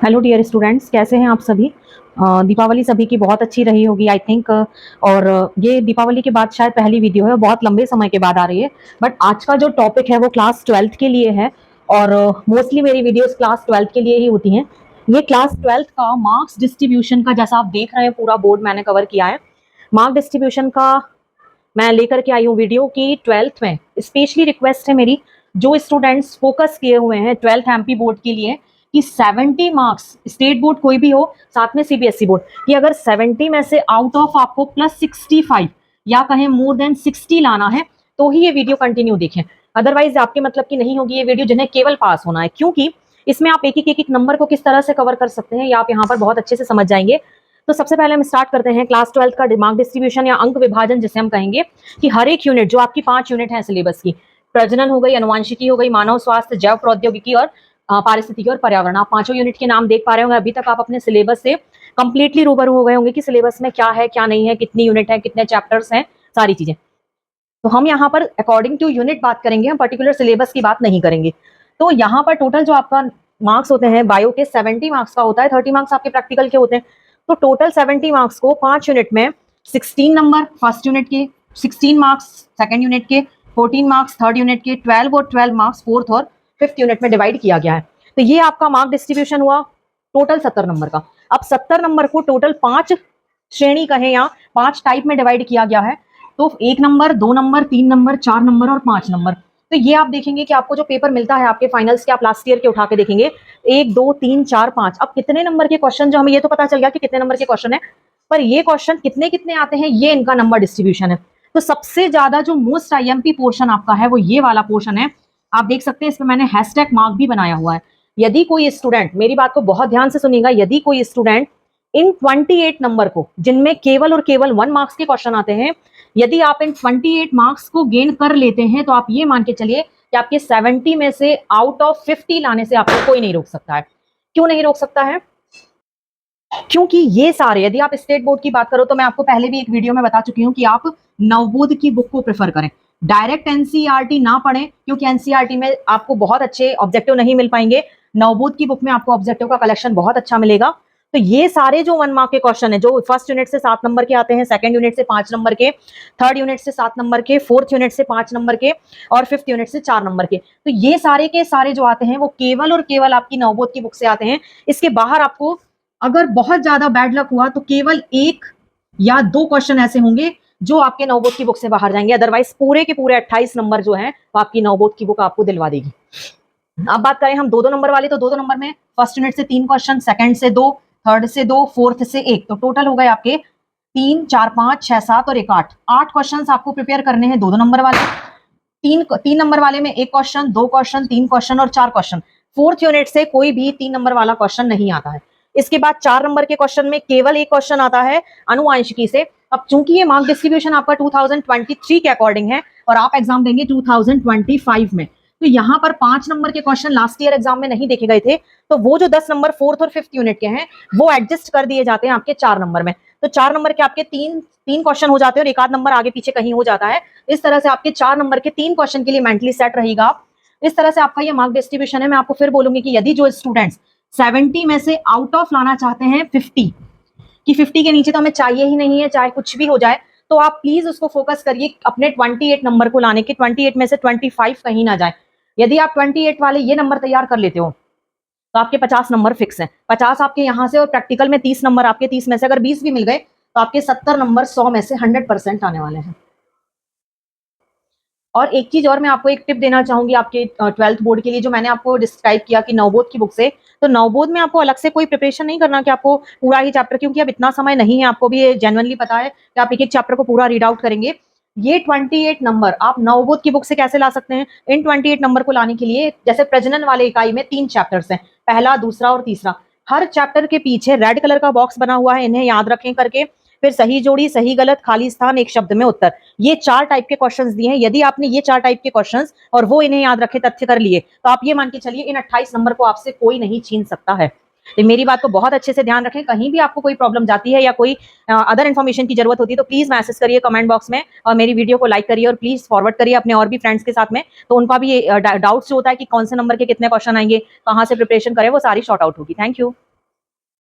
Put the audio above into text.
Hello dear students, कैसे हैं आप सभी। दीपावली सभी की बहुत अच्छी रही होगी आई थिंक। और ये दीपावली के बाद शायद पहली वीडियो है, बहुत लंबे समय के बाद आ रही है। बट आज का जो टॉपिक है वो क्लास 12th के लिए है और मोस्टली मेरी वीडियोस क्लास 12th के लिए ही होती हैं। ये क्लास 12th का मार्क्स डिस्ट्रीब्यूशन का, जैसा आप देख रहे हैं पूरा बोर्ड मैंने कवर किया है। मार्क डिस्ट्रीब्यूशन का मैं लेकर के आई हूँ वीडियो की 12th में। स्पेशली रिक्वेस्ट है मेरी, जो स्टूडेंट्स फोकस किए हुए हैं 12th एमपी बोर्ड के लिए कि 70 मार्क्स, स्टेट बोर्ड कोई भी हो, साथ में सीबीएसई बोर्ड, कि अगर 70 में से आउट ऑफ आपको प्लस 65 या कहें मोर देन 60 लाना है तो ही ये वीडियो कंटिन्यू देखें। अदरवाइज आपके मतलब की नहीं होगी ये वीडियो, जिन्हें केवल पास होना है। क्योंकि इसमें आप एक एक नंबर को किस तरह से कवर कर सकते हैं ये आप यहाँ पर बहुत अच्छे से समझ जाएंगे। तो सबसे पहले हम स्टार्ट करते हैं क्लास 12th का मार्क डिस्ट्रीब्यूशन या अंक विभाजन, जिसे हम कहेंगे कि हर एक यूनिट, जो आपकी 5 यूनिट है सिलेबस की, प्रजनन हो गई, अनुवांशिकी हो गई, मानव स्वास्थ्य, जैव प्रौद्योगिकी और पारिस्थितिकी और पर्यावरण, आप पांचों यूनिट के नाम देख पा रहे होंगे। अभी तक आप अपने सिलेबस से कंप्लीटली रूबरू हो गए होंगे कि सिलेबस में क्या है क्या नहीं है, कितनी यूनिट है, कितने चैप्टर्स हैं, सारी चीजें। तो हम यहाँ पर अकॉर्डिंग टू यूनिट बात करेंगे, हम पर्टिकुलर सिलेबस की बात नहीं करेंगे। तो यहाँ पर टोटल जो आपका मार्क्स होते हैं बायो के 70 मार्क्स का होता है, 30 मार्क्स आपके प्रैक्टिकल के होते हैं। तो टोटल 70 मार्क्स को 5 यूनिट में 16 नंबर फर्स्ट यूनिट के, 16 मार्क्स सेकंड यूनिट के, 14 मार्क्स थर्ड यूनिट के, 12 और 12 मार्क्स फोर्थ और फिफ्थ यूनिट में डिवाइड किया गया है। तो ये आपका मार्क डिस्ट्रीब्यूशन हुआ टोटल 70 नंबर का। अब 70 नंबर को टोटल 5 श्रेणी कहें या 5 टाइप में डिवाइड किया गया है। तो 1 नंबर, 2 नंबर, 3 नंबर, 4 नंबर और 5 नंबर। तो ये आप देखेंगे कि आपको जो पेपर मिलता है आपके फाइनल्स के, आप लास्ट ईयर के उठा के देखेंगे, 1 2 3 4 5। अब कितने नंबर के क्वेश्चन, जो हमें ये तो पता चल गया कि कितने नंबर के क्वेश्चन है, पर ये क्वेश्चन कितने कितने आते हैं ये इनका नंबर डिस्ट्रीब्यूशन है। तो सबसे ज्यादा जो मोस्ट आईएमपी पोर्शन आपका है वो ये वाला पोर्शन है। आप देख सकते हैं इसमें मैंने हैशटैग मार्क भी बनाया हुआ है। यदि कोई स्टूडेंट, मेरी बात को बहुत ध्यान से सुनिएगा, यदि कोई स्टूडेंट इन 28 नंबर को, जिनमें केवल और केवल 1 मार्क्स के क्वेश्चन आते हैं, यदि आप इन 28 मार्क्स को गेन कर लेते हैं तो आप ये मान के चलिए कि आपके 70 में से आउट ऑफ 50 लाने से आपको कोई नहीं रोक सकता है। क्यों नहीं रोक सकता है? क्योंकि ये सारे, यदि आप स्टेट बोर्ड की बात करो तो मैं आपको पहले भी एक वीडियो में बता चुकी हूं कि आप नवबोध की बुक को प्रेफर करें, डायरेक्ट एनसीईआरटी ना पढ़ें, क्योंकि एनसीईआरटी में आपको बहुत अच्छे ऑब्जेक्टिव नहीं मिल पाएंगे। नवबोध की बुक में आपको ऑब्जेक्टिव का कलेक्शन बहुत अच्छा मिलेगा। तो ये सारे जो 1 मार्क के क्वेश्चन है, जो फर्स्ट यूनिट से 7 नंबर के आते हैं, सेकंड यूनिट से 5 नंबर के, थर्ड यूनिट से 7 नंबर के, फोर्थ यूनिट से 5 नंबर के और फिफ्थ यूनिट से 4 नंबर के, तो ये सारे के सारे जो आते हैं वो केवल और केवल आपकी नवबोध की बुक से आते हैं। इसके बाहर आपको अगर बहुत ज्यादा बैड लक हुआ तो केवल 1 या 2 क्वेश्चन ऐसे होंगे जो आपके नवबोध की बुक से बाहर जाएंगे। अदरवाइज पूरे के पूरे 28 नंबर जो है वो आपकी नवबोध की बुक आपको दिलवा देगी। अब बात करें हम 2-2 नंबर वाले, तो 2-2 नंबर में फर्स्ट यूनिट से 3 क्वेश्चन, सेकंड से 2, थर्ड से 2, फोर्थ से 1, तो टोटल हो गए आपके 3 4 5 6 7 और 1 8 क्वेश्चन आपको प्रिपेयर करने हैं 2-2 नंबर वाले। 3 नंबर वाले में 1 क्वेश्चन, 2 क्वेश्चन, 3 क्वेश्चन और 4 क्वेश्चन। फोर्थ यूनिट से कोई भी 3 नंबर वाला क्वेश्चन नहीं आता है। इसके बाद 4 नंबर के क्वेश्चन में केवल 1 क्वेश्चन आता है अनुवांशिकी से। अब चूंकि ये मार्क डिस्ट्रीब्यूशन आपका 2023 के अकॉर्डिंग है और आप एग्जाम देंगे 2025 में, तो यहाँ पर 5 नंबर के क्वेश्चन लास्ट ईयर एग्जाम में नहीं देखे गए थे, तो वो जो 10 नंबर फोर्थ और फिफ्थ यूनिट के हैं वो एडजस्ट कर दिए जाते हैं आपके 4 नंबर में। तो 4 नंबर के आपके 3 क्वेश्चन हो जाते हैं और 1 आध नंबर आगे पीछे कहीं हो जाता है। इस तरह से आपके 4 नंबर के 3 क्वेश्चन के लिए मेंटली सेट रहेगा आप। इस तरह से आपका ये मार्क डिस्ट्रीब्यूशन है। मैं आपको फिर बोलूंगी कि यदि जो स्टूडेंट्स 70 में से आउट ऑफ लाना चाहते हैं 50, कि 50 के नीचे तो हमें चाहिए ही नहीं है, चाहे कुछ भी हो जाए, तो आप प्लीज उसको फोकस करिए अपने 28 नंबर को लाने के। 28 में से 25 कहीं ना जाए। यदि आप 28 वाले ये नंबर तैयार कर लेते हो तो आपके 50 नंबर फिक्स हैं। 50 आपके यहाँ से और प्रैक्टिकल में 30 नंबर, आपके 30 में से अगर 20 भी मिल गए तो आपके 70 नंबर 100 में से 100% आने वाले हैं। और एक चीज और मैं आपको एक टिप देना चाहूंगी आपके 12th बोर्ड के लिए, जो मैंने आपको डिस्क्राइब किया कि नवबोध की बुक से, तो नवबोध में आपको अलग से कोई प्रिपरेशन नहीं करना कि आपको पूरा ही चैप्टर, क्योंकि अब इतना समय नहीं है, आपको भी ये जेन्युइनली पता है कि आप एक चैप्टर को पूरा रीड आउट करेंगे। ये 28 नंबर आप नवबोध की बुक से कैसे ला सकते हैं? इन 28 नंबर को लाने के लिए, जैसे प्रजनन वाले इकाई में 3 चैप्टर्स हैं, पहला, दूसरा और तीसरा। हर चैप्टर के पीछे रेड कलर का बॉक्स बना हुआ है, इन्हें याद रखें करके। फिर सही जोड़ी, सही गलत, खाली स्थान, एक शब्द में उत्तर, ये 4 टाइप के क्वेश्चंस दिए हैं। यदि आपने ये 4 टाइप के क्वेश्चंस और वो इन्हें याद रखे, तथ्य कर लिए, तो आप ये मान के चलिए इन 28 नंबर को आपसे कोई नहीं छीन सकता है। तो मेरी बात को बहुत अच्छे से ध्यान रखें। कहीं भी आपको कोई प्रॉब्लम जाती है या कोई अदर इन्फॉर्मेशन की जरूरत होती है तो प्लीज मैसेज करिए कमेंट बॉक्स में, और मेरी वीडियो को लाइक करिए और प्लीज फॉरवर्ड करिए अपने और भी फ्रेंड्स के साथ में, तो उनका भी डाउट्स जो होता है कि कौन से नंबर के कितने क्वेश्चन आएंगे, कहाँ से प्रिपरेशन करें, वो सारी शॉर्ट आउट होगी। Thank you.